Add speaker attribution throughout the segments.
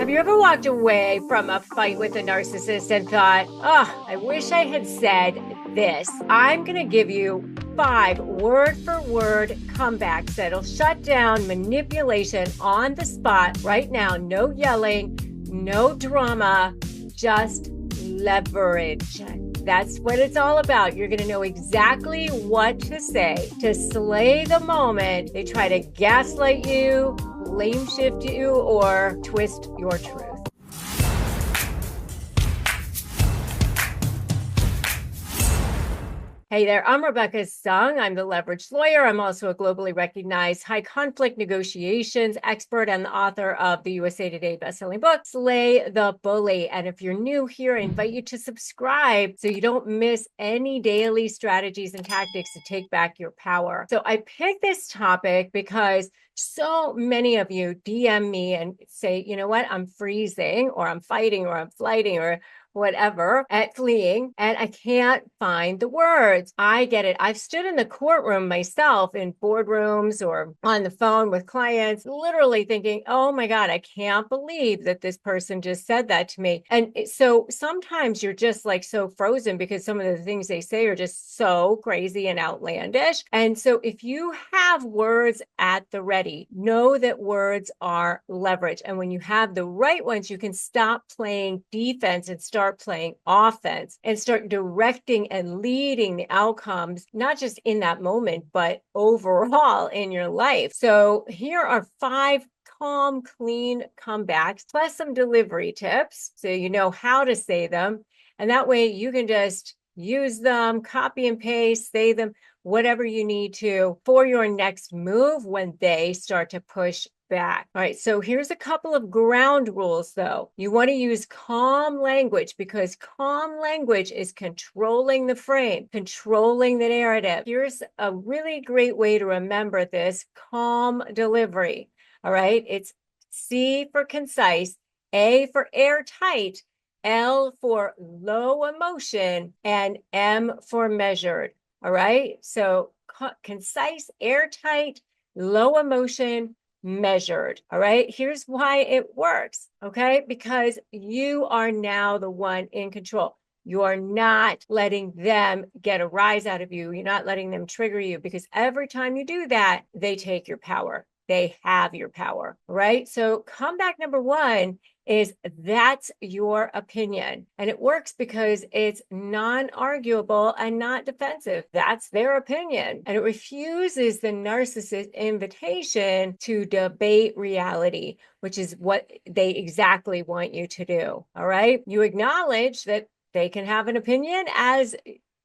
Speaker 1: Have you ever walked away from a fight with a narcissist and thought, oh, I wish I had said this? I'm going to give you 5 word-for-word comebacks that'll shut down manipulation on the spot right now. No yelling, no drama, just leverage. That's what it's all about. You're going to know exactly what to say to slay the moment they try to gaslight you, blame shift you, or twist your truth. Hey there, I'm Rebecca Zung. I'm the leverage lawyer. I'm also a globally recognized high conflict negotiations expert and the author of the USA Today bestselling book, Slay the Bully. And if you're new here, I invite you to subscribe so you don't miss any daily strategies and tactics to take back your power. So I picked this topic because so many of you DM me and say, you know what, I'm freezing or I'm fighting or I'm flighting or whatever at fleeing, and I can't find the words. I get it. I've stood in the courtroom myself in boardrooms or on the phone with clients, literally thinking, oh my God, I can't believe that this person just said that to me. And so sometimes you're just like so frozen because some of the things they say are just so crazy and outlandish. And so if you have words at the ready, know that words are leverage. And when you have the right ones, you can stop playing defense and start playing offense and start directing and leading the outcomes, not just in that moment, but overall in your life. So here are 5 calm, clean comebacks, plus some delivery tips so you know how to say them. And that way you can just use them, copy and paste, say them, whatever you need to for your next move when they start to push back. All right, so here's a couple of ground rules though. You want to use calm language because calm language is controlling the frame, controlling the narrative. Here's a really great way to remember this: calm delivery. All right, it's C for concise, A for airtight, L for low emotion, and M for measured. All right, so concise, airtight, low emotion, measured. All right, here's why it works. Okay, because you are now the one in control. You are not letting them get a rise out of you. You're not letting them trigger you, because every time you do that, they take your power. They have your power, right? So comeback number 1 is that's your opinion. And it works because it's non-arguable and not defensive. That's their opinion. And it refuses the narcissist invitation to debate reality, which is what they exactly want you to do. All right. You acknowledge that they can have an opinion, as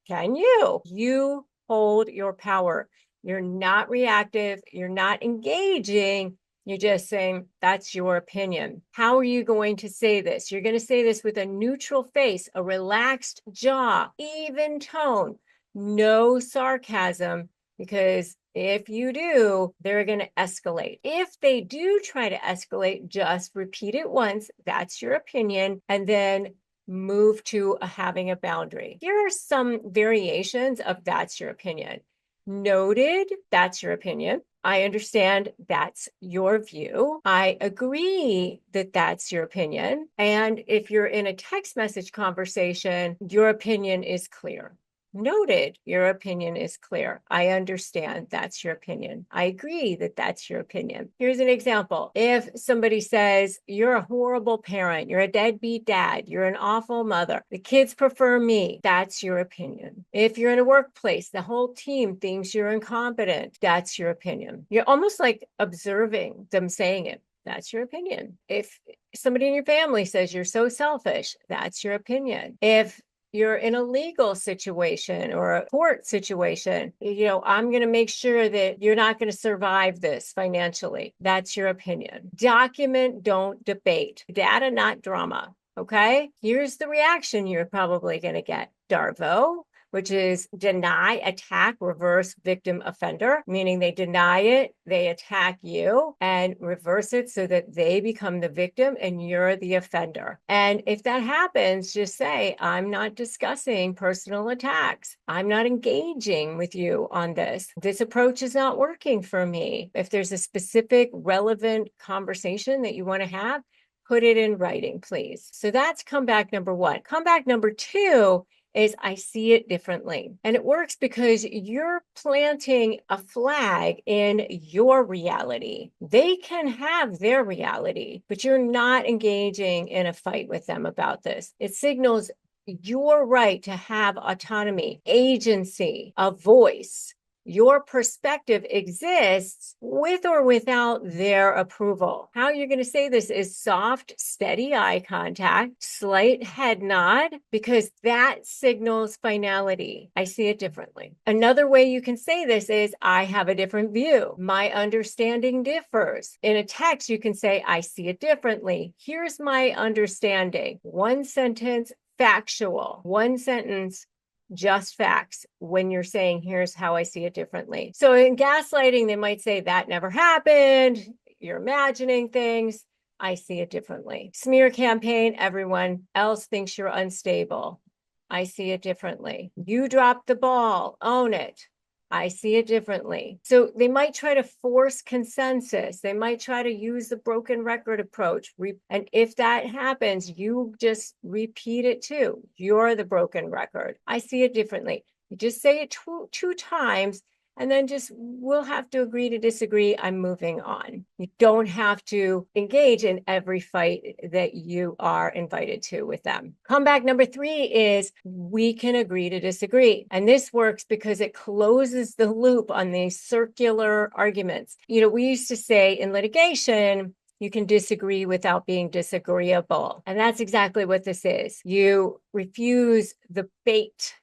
Speaker 1: can you. You hold your power. You're not reactive. You're not engaging. You're just saying, that's your opinion. How are you going to say this? You're going to say this with a neutral face, a relaxed jaw, even tone, no sarcasm, because if you do, they're going to escalate. If they do try to escalate, just repeat it once. That's your opinion. And then move to having a boundary. Here are some variations of that's your opinion. Noted, that's your opinion. I understand that's your view. I agree that that's your opinion. And if you're in a text message conversation, your opinion is clear. Noted, your opinion is clear. I understand that's your opinion. I agree that that's your opinion. Here's an example. If somebody says, you're a horrible parent, you're a deadbeat dad, you're an awful mother, the kids prefer me, that's your opinion. If you're in a workplace, the whole team thinks you're incompetent, that's your opinion. You're almost like observing them saying it. That's your opinion. If somebody in your family says you're so selfish, that's your opinion. If you're in a legal situation or a court situation, I'm going to make sure that you're not going to survive this financially. That's your opinion. Document, don't debate. Data, not drama. Okay? Here's the reaction you're probably going to get. DARVO, which is deny, attack, reverse, victim, offender, meaning they deny it, they attack you, and reverse it so that they become the victim and you're the offender. And if that happens, just say, I'm not discussing personal attacks. I'm not engaging with you on this. This approach is not working for me. If there's a specific relevant conversation that you want to have, Put it in writing, please. So that's comeback number one. Comeback number two is I see it differently. And it works because you're planting a flag in your reality. They can have their reality, but you're not engaging in a fight with them about this. It signals your right to have autonomy, agency, a voice. Your perspective exists with or without their approval. How you're going to say this is soft, steady eye contact, slight head nod, because that signals finality. I see it differently. Another way you can say this is, I have a different view. My understanding differs. In a text, you can say, I see it differently. Here's my understanding. One sentence, factual. One sentence, just facts, when you're saying, here's how I see it differently. So in gaslighting, they might say that never happened. You're imagining things. I see it differently. Smear campaign, everyone else thinks you're unstable. I see it differently. You dropped the ball, own it. I see it differently. So they might try to force consensus. They might try to use the broken record approach. And if that happens, you just repeat it too. You're the broken record. I see it differently. You just say it two times, and then just, we'll have to agree to disagree. I'm moving on. You don't have to engage in every fight that you are invited to with them. Comeback number three is, we can agree to disagree. And this works because it closes the loop on these circular arguments. We used to say in litigation, you can disagree without being disagreeable. And that's exactly what this is. You refuse the bait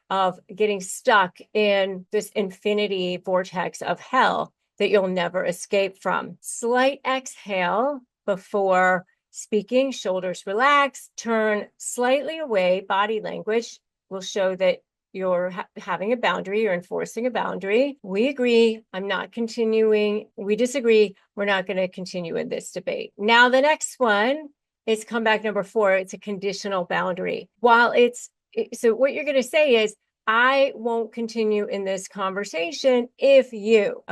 Speaker 1: of getting stuck in this infinity vortex of hell that you'll never escape from. Slight exhale before speaking, shoulders relax, turn slightly away. Body language will show that you're having a boundary, you're enforcing a boundary. We agree, I'm not continuing. We disagree, we're not going to continue in this debate. Now, the next one is comeback number four. It's a conditional boundary. So what you're going to say is, I won't continue in this conversation I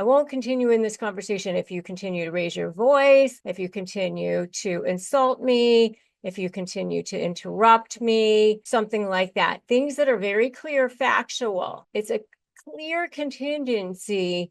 Speaker 1: won't continue in this conversation if you continue to raise your voice, if you continue to insult me, if you continue to interrupt me, something like that. Things that are very clear, factual. It's a clear contingency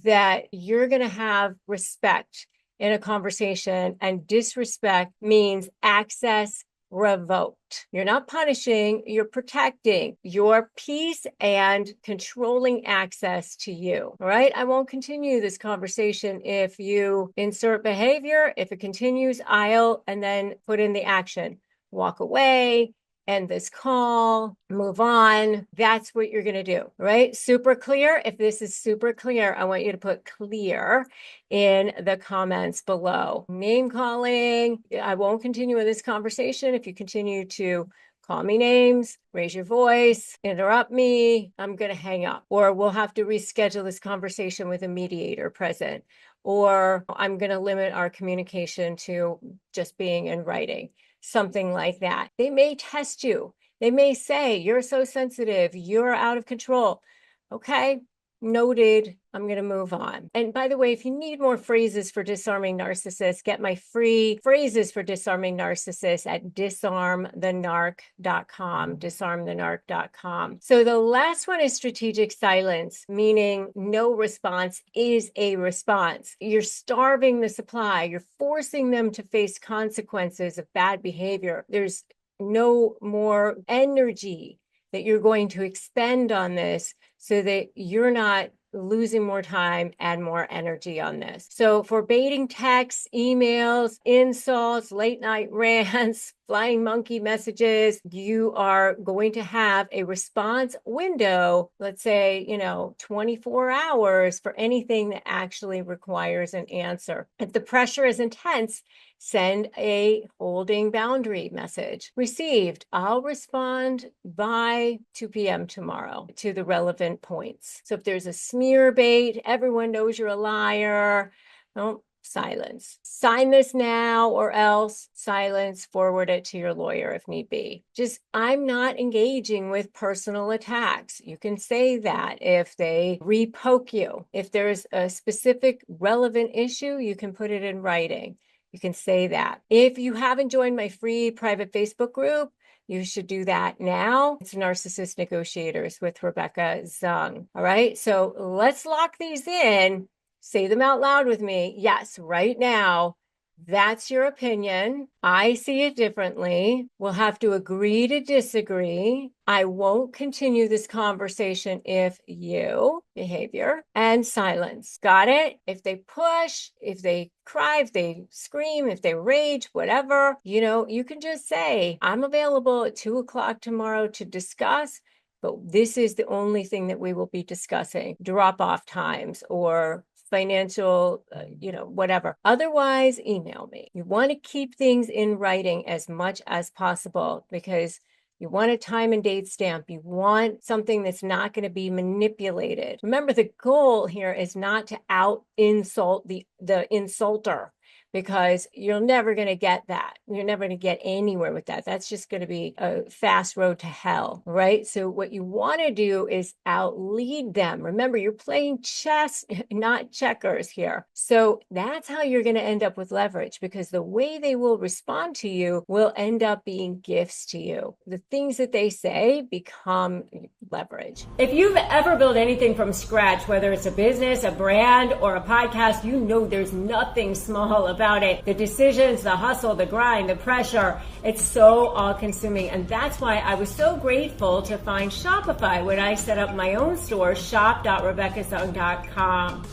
Speaker 1: that you're going to have respect in a conversation, and disrespect means access revoked. You're not punishing, you're protecting your peace and controlling access to you. All right. I won't continue this conversation if you insert behavior. If it continues, and then put in the action. Walk away, end this call, move on. That's what you're going to do, right? Super clear. If this is super clear, I want you to put clear in the comments below. Name calling. I won't continue in this conversation if you continue to call me names, raise your voice, interrupt me. I'm going to hang up, or we'll have to reschedule this conversation with a mediator present, or I'm going to limit our communication to just being in writing. Something like that. They may test you. They may say, you're so sensitive, you're out of control. Okay, noted. I'm going to move on. And by the way, if you need more phrases for disarming narcissists, get my free phrases for disarming narcissists at disarmthenarc.com, disarmthenarc.com. So the last one is strategic silence, meaning no response is a response. You're starving the supply. You're forcing them to face consequences of bad behavior. There's no more energy that you're going to expend on this so that you're not losing more time and more energy on this. So for baiting texts, emails, insults, late night rants, flying monkey messages, you are going to have a response window, let's say, 24 hours for anything that actually requires an answer. If the pressure is intense, send a holding boundary message. Received. I'll respond by 2 p.m. tomorrow to the relevant points. So if there's a smear bait, everyone knows you're a liar. Oh, silence. Sign this now or else. Silence. Forward it to your lawyer if need be. Just, I'm not engaging with personal attacks. You can say that if they repoke you. If there's a specific relevant issue, you can put it in writing. You can say that. If you haven't joined my free private Facebook group, you should do that now. It's Narcissist Negotiators with Rebecca Zung. All right. So let's lock these in. Say them out loud with me. Yes, right now. That's your opinion. I see it differently. We'll have to agree to disagree. I won't continue this conversation if you behavior and silence. Got it? If they push, if they cry, if they scream, if they rage, whatever, you can just say, I'm available at 2:00 tomorrow to discuss. But this is the only thing that we will be discussing, drop-off times or financial, whatever. Otherwise, email me. You want to keep things in writing as much as possible because you want a time and date stamp. You want something that's not going to be manipulated. Remember, the goal here is not to out-insult the insulter, because you're never going to get that. You're never going to get anywhere with that. That's just going to be a fast road to hell, right? So what you want to do is outlead them. Remember, you're playing chess, not checkers here. So that's how you're going to end up with leverage, because the way they will respond to you will end up being gifts to you. The things that they say become leverage. If you've ever built anything from scratch, whether it's a business, a brand, or a podcast, there's nothing small about it. The decisions, the hustle, the grind, the pressure, it's so all-consuming. And that's why I was so grateful to find Shopify when I set up my own store, shop.rebeccazung.com.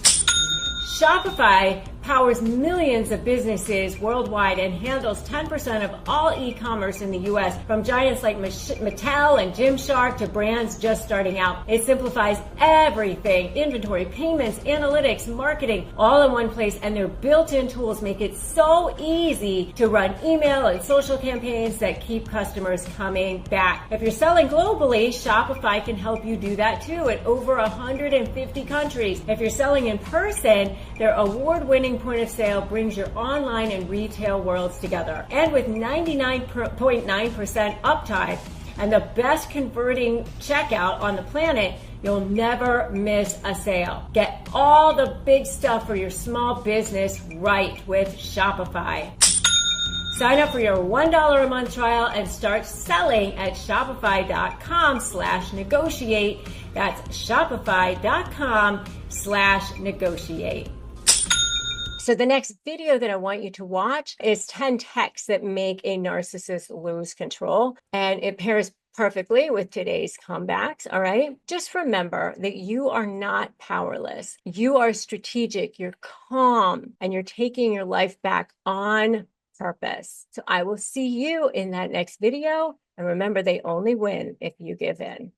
Speaker 1: Shopify powers millions of businesses worldwide and handles 10% of all e-commerce in the US, from giants like Mattel and Gymshark to brands just starting out. It simplifies everything: inventory, payments, analytics, marketing, all in one place, and their built-in tools make it so easy to run email and social campaigns that keep customers coming back. If you're selling globally, Shopify can help you do that too in over 150 countries. If you're selling in person, their award-winning point of sale brings your online and retail worlds together. And with 99.9% uptime and the best converting checkout on the planet, you'll never miss a sale. Get all the big stuff for your small business right with Shopify. Sign up for your $1 a month trial and start selling at shopify.com/negotiate. That's shopify.com/negotiate. So the next video that I want you to watch is 10 texts that make a narcissist lose control. And it pairs perfectly with today's comebacks, all right? Just remember that you are not powerless. You are strategic, you're calm, and you're taking your life back on purpose. So I will see you in that next video. And remember, they only win if you give in.